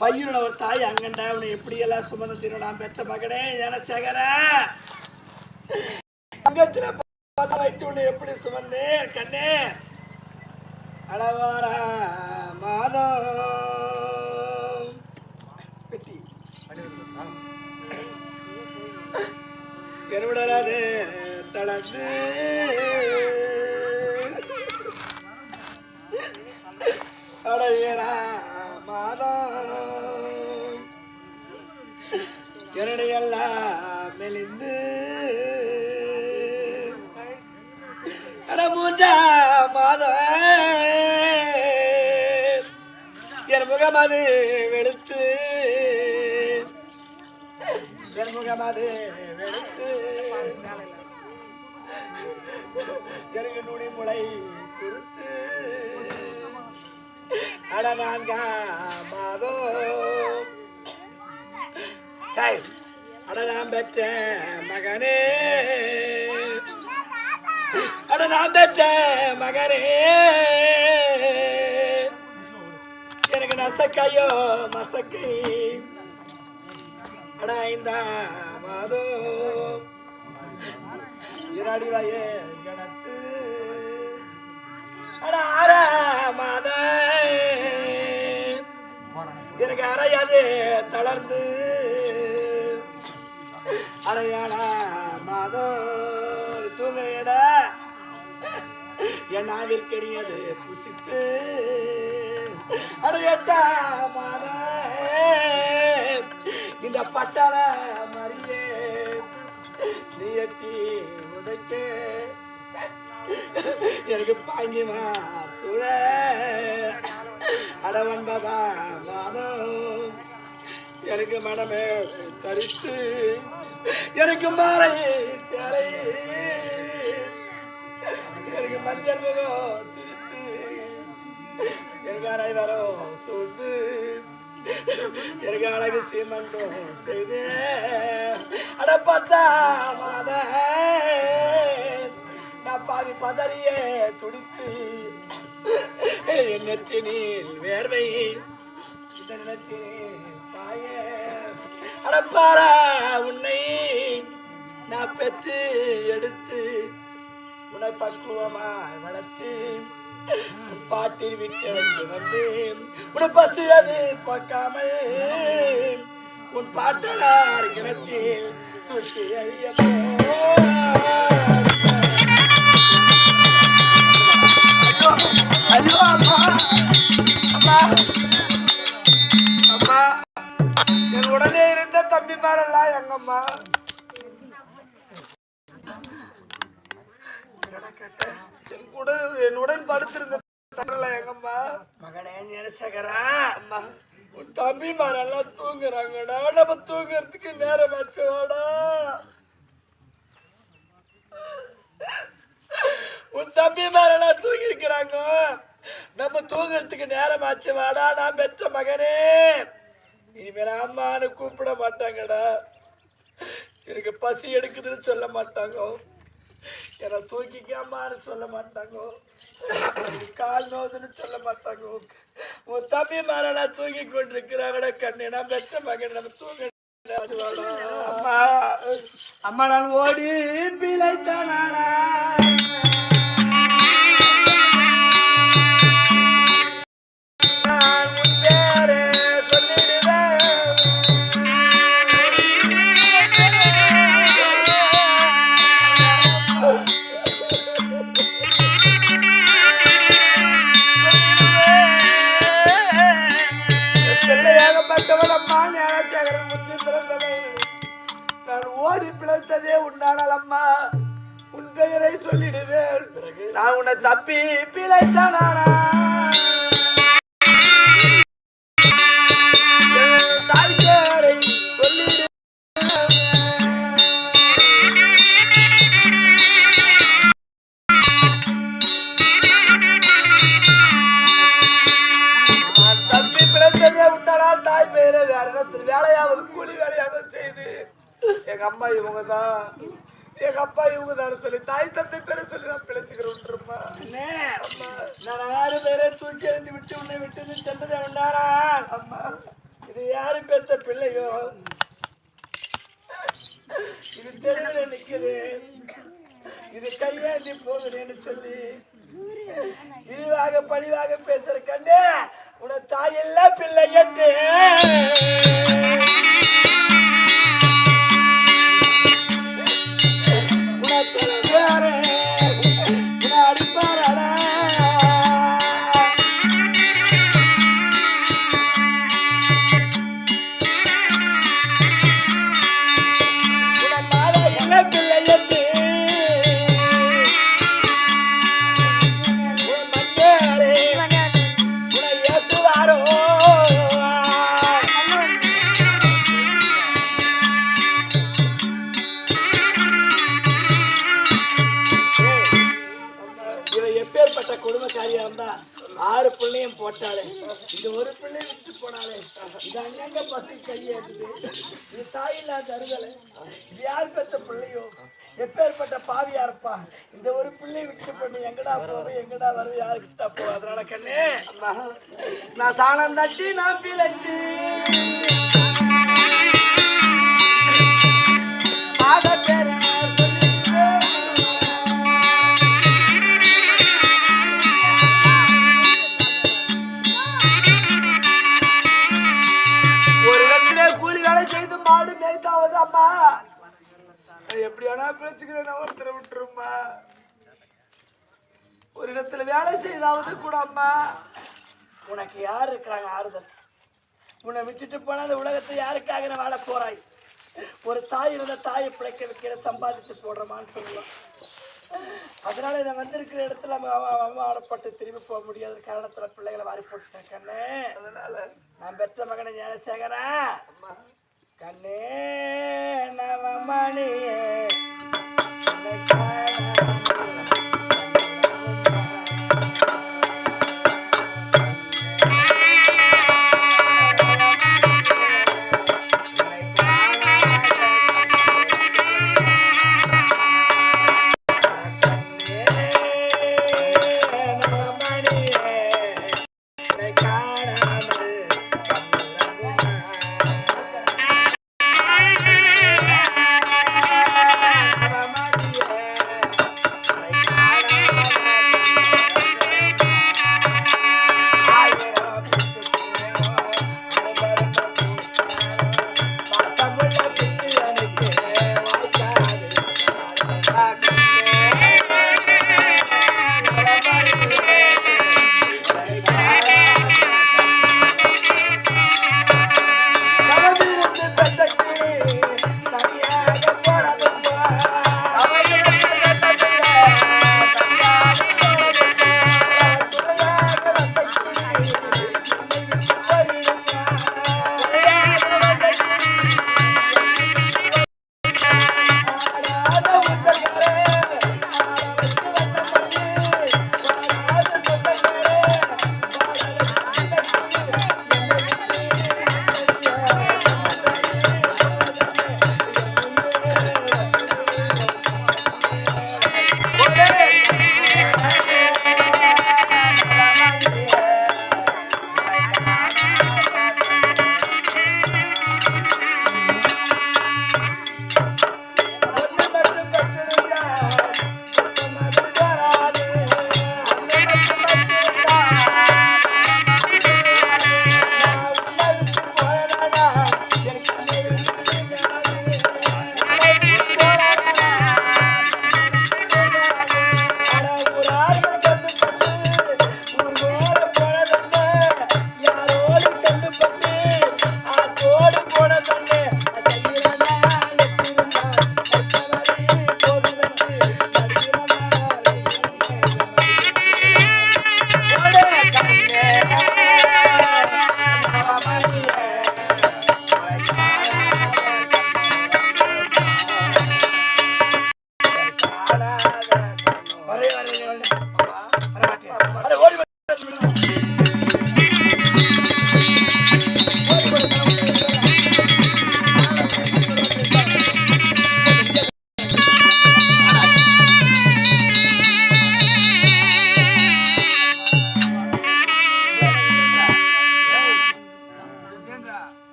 பையனோட ஒரு தாய் அங்கண்டா அவனை எப்படியெல்லாம் சுமந்து தீரும். நான் பெற்ற மகனே ஜனசேகர அங்கத்துல வைத்து உன்னை எப்படி சுமந்தேன் கண்ணே. அடவார மாதம் பெட்டி என்னுடனே தளர்ந்து அடையரா மாதம் என்னுடையெல்லாம் மெலிந்து அட மூன்றாம் மாதம் என் முகமது வெளுத்து என் முகமது வெளுத்து எனக்கு நுனி முளை கொடுத்து அட நான்காம் மாதம் தாய் அட நான் பெற்ற மகனே அட நான் பெற்ற மகனே எனக்கு நசக்கையோ மசக்கை அட ஐந்தாம் மாதம் இரடி வய கணத்து அட ஆறாம் மாதம் எனக்கு அறையாது தளர்ந்து அடையாள மாதம் தூங்கையட என் நாவிற்கெடியது புசித்து அடையட்டா மாதம் இந்த பட்டாள மறியே நீ எட்டி உதைக்க எனக்கு பாங்கிமா சுழ அட 9ஆம் மாதம் எனக்கு மனமே தரித்து எனக்கு மாலை சேலை எனக்கு மஞ்சள் முகம் திருத்து எனக்கு அனைவரும் சூழ்ந்து எனக்கு அழகு சீமந்தம் செய்து அட 10ஆம் மாதம் நான் பாவி பதறியே துடித்து என் நெற்றி நீர் வேர்வை பாய அடப்பாரா உன்னை நான் பெற்று எடுத்து உன்னை பக்குவமாய் வளர்த்து பாட்டில் விட்டு வந்து உன்னை பசு அது பார்க்காமல் உன் பாட்டனார் கிணத்தில் சுற்றி ஐயப்போ ஐயோ அம்மா அம்மா அம்மா என் உடனே இருந்த தம்பி மாரெல்லாம் எங்கம்மா என்னுடன் படுத்திருந்த எங்கம்மா மகனே ஞானசேகரா அம்மா உன் தம்பி மாரெல்லாம் தூங்குறாங்கடா நம்ம தூங்குறதுக்கு நேரம் ஆச்சுவாடா உன் தம்பி மாரெல்லாம் தூங்கி இருக்கிறாங்க நம்ம தூங்குறதுக்கு நேரம் ஆச்சு வாடா நான் பெற்ற மகனே இனிமேல் அம்மானு கூப்பிட மாட்டாங்கடா எனக்கு பசி எடுக்குதுன்னு சொல்ல மாட்டாங்க என்னை தூக்கிக்க அம்மானு சொல்ல மாட்டாங்க கால் நோதுன்னு சொல்ல மாட்டாங்க உன் தம்பி மாரெல்லாம் தூங்கி கொண்டிருக்கிறாங்கடா கண்ணு நான் பெற்ற மகன் நம்ம தூங்க அம்மா அம்மா நான் ஓடி பிழைத்தானா நான் ஓடி பிழைத்ததே உண்டானால் அம்மா உன் பெயரை சொல்லிடுவேன் நான் உன்னை தப்பி பிழைத்தானா தாய் பெயரை சொல்லிடு தப்பி பிழைத்ததே உண்டானால் தாய் பெயரை வேற இடத்தில் வேலையாவது கூலி வேலையாக செய்து எங்க அம்மா இவங்க தான் எங்க அப்பா இவங்க தானே சொல்லி தாய் தந்தை பேரை சொல்லி நான் பிழைச்சுக்கிறோம்மா. நான் 6 பேரை தூக்கி எறிந்து விட்டு உன்னை விட்டு சென்றதை உண்டாரா? அம்மா இது யாரு பெற்ற பிள்ளையோ? இது தெருவில் நிக்குது, இது கையாண்டி போகுதுன்னு சொல்லி இழிவாக பழிவாக பேசுற கண்ணே, உன தாயெல்லாம் பிள்ளை என்று அடிப்பாரடா. கொடுமைக்காரியா இருந்தா 6 பிள்ளையும் போட்டாலே, இந்த ஒரு பிள்ளை விட்டு போனாலே, இது அங்கங்க பசி கையேடுது. இது தாயில்லா தருதலை, இது யார் பெற்ற பிள்ளையோ? எப்பேற்பட்ட பாவியா இருப்பா? இந்த ஒரு பிள்ளை விட்டு பண்ணி எங்கடா போறது, எங்கடா வருது, யாருக்கிட்ட போ? அதனால கண்ணே, நான் சாணம் தட்டி நான் பிழைத்து மாடு மேய்த்தாவது அம்மா எப்படி வேணா பிழைச்சுக்கிறேன், ஒருத்தரை விட்டுருமா. ஒரு இடத்துல வேலை செய்தாவது கூட அம்மா. உனக்கு யார் இருக்கிறாங்க ஆறுதல்? உன்னை விட்டுட்டு போனா அந்த உலகத்தை யாருக்காக வாழ போறாய்? ஒரு தாய் இருந்த தாயை பிழைக்க வைக்கிற சம்பாதிச்சு போடுறமான்னு சொல்லலாம். அதனால இதை வந்திருக்கிற இடத்துல அவமானப்பட்டு திரும்பி போக முடியாத காரணத்துல பிள்ளைகளை வாரி போட்டுட்டேன் கண்ணே. அதனால நான் பெற்ற மகனை ஞானசேகரா கண்ணே நவமணியே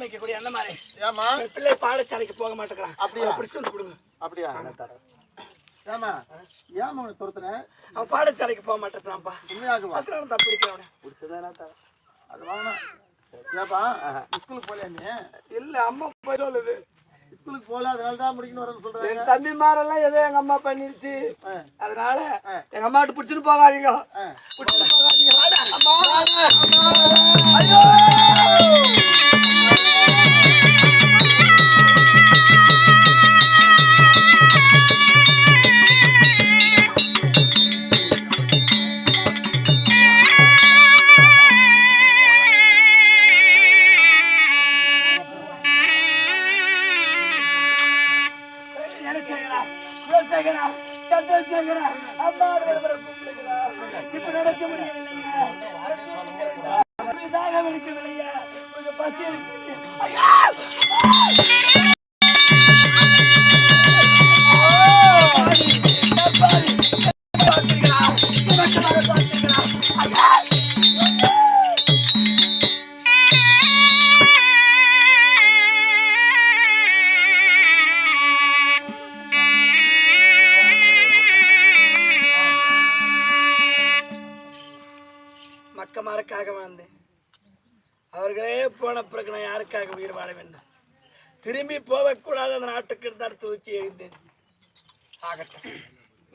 வைக்கக்கூடிய அந்த மாதிரி ஏமா என் பிள்ளை பாடசாலைக்கு போக மாட்டேங்கிறான். அப்படியா? பிடிச்சு வந்து கொடுங்க. அப்படியா ஏமா ஏமா உனக்கு துரத்துறேன் அவன் பாடசாலைக்கு போக மாட்டேங்கிறான்ப்பா. உண்மையாகுவா அதனால தான் பிடிக்கிறவன. அது வாங்கினா ஏப்பா ஸ்கூலுக்கு போகலையா நீ இல்ல அம்மா போய் சொல்லுது. ஸ்கூலுக்கு போகல அதனால தான் முடிக்கணும் வரேன்னு சொல்றேன். என் தம்பி மாரெல்லாம் ஏதோ எங்க அம்மா பண்ணிருச்சு. அதனால எங்க அம்மாட்டு பிடிச்சிட்டு போகாதீங்க. பிடிச்சிட்டு போகாதீங்க. அம்மா, அம்மா. ஐயோ! அம்மா இப்ப நடக்க முடியவில்லையா? தாகம் எடுக்கவில்லையா? கொஞ்சம் பசி இருக்கு. ஐயா! மக்கமாருக்காக வந்தேன். அவர்களே போன பிறகு நான் யாருக்காக உயிர் வாழ வேண்டும்? திரும்பி போகக்கூடாது. அந்த நாட்டுக்கு இருந்தால் தூக்கி எறிந்தேன். ஆகட்டும்,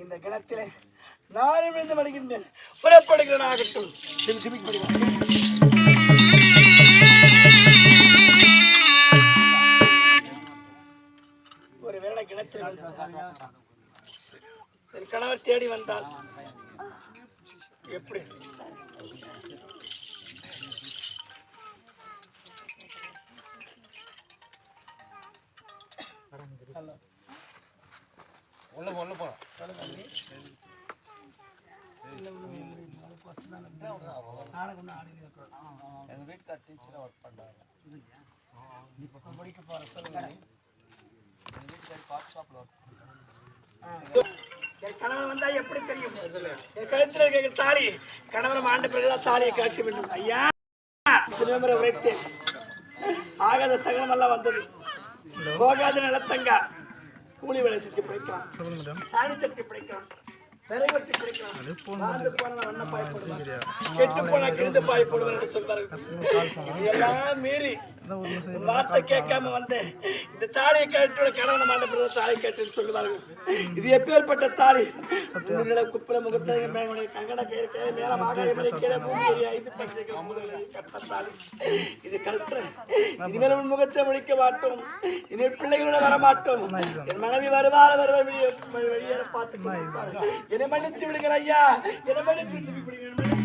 இந்த கிணத்திலே நானும் விழுந்து மடிகின்றேன். புறப்படுகிறேன். ஆகட்டும். ஒரு வேளை கிணத்தில் என் கணவர் தேடி வந்தால் எப்படி? எங்க வீட்டுக்கார் டீச்சரா ஒர்க் பண்றாங்க. முடிக்க போற சொல்லுங்க. எங்க வீட்டுக்கார் காஃபி ஷாப்ல ஒர்க் பண்றாங்க. என் கணவன் வந்தா எப்படி தெரியும்? என் கழுத்துல இருக்க தாலி கணவன் ஆண்ட பிறகுதான் தாலியை காட்சி வேண்டும். ஐயா திருமண உரைத்தேன். ஆகாத சகலம் எல்லாம் வந்தது. போகாத நிலத்தங்கா கூலி வேலை செஞ்சு பிடிக்கலாம். தாலி தட்டி பிடிக்கலாம். விரைவட்டி பிடிக்கலாம். வாழ்ந்து போன வண்ண பாய் போடுவார். கெட்டு போனா கிழிந்து பாய் போடுவார் என்று சொல்வார்கள். இதெல்லாம் மீறி வார்த்தை கேட்காம வந்தேன். இந்த தாலியை கேட்டு கணவன் மாண்ட பிறகு தாலி கேட்டுன்னு சொல்லுவார்கள். இது எப்பேற்பட்ட தாலி? குப்பில முகத்தை கங்கட கயிறு மேலமாக கீழே பூமி 5 பட்சங்கள் கட்ட தாலி. இது கட்டுறேன். இனிமேல் உன் முகத்தை முடிக்க மாட்டோம். இனி பிள்ளைகளோட வரமாட்டோம். என் மனைவி வருவார வெளியேற பார்த்து என்னை மன்னித்து விடுங்கள் ஐயா. என்னை மன்னித்து விடுங்கள்.